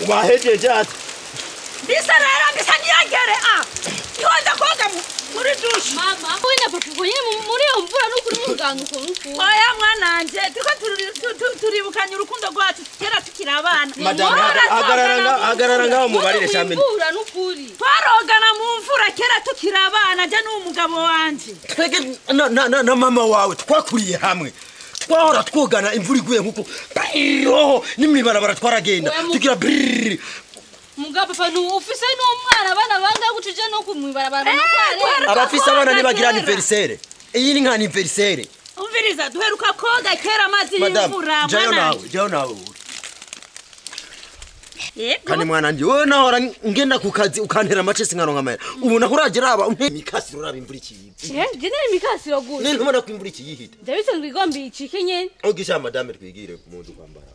wahejeje ati bisarara ngisanyiragere ihoza koga muri dushi mama wina papa kwenye muri mvura n'ukuri muganga ukuntu oya mwananje turibukanye urukundo rwacu kera tukiri abana madame hagarara ngaho mubarire shamene mvura n'ukuri twarogana mu mvura kera tukiri abana je n'umugabo wanje twege na mama wawe twakuriye hamwe twahora twogana imvura iguye nkuko roho nimwibarabara twaragenda tugira brrr mugabo papa ufise n'umwana abana banga gucije no kumwibarabara abafise abana nibagira anniversaire iyi ni nka anniversaire umviriza duheruka koga kera amazi y'imvura jayo nawe kandi mwana ndi wowe nahora ngenda ku kazi ukantera amacesi nkaronka amahera ubu naho uragera aba imikasi uraba imvura ikiyi je ne imikasi yogura ntumana ko imvura ikiyihita ndabisanzwe igomba icike nyene ogisha madame twigire ku muntu kwambara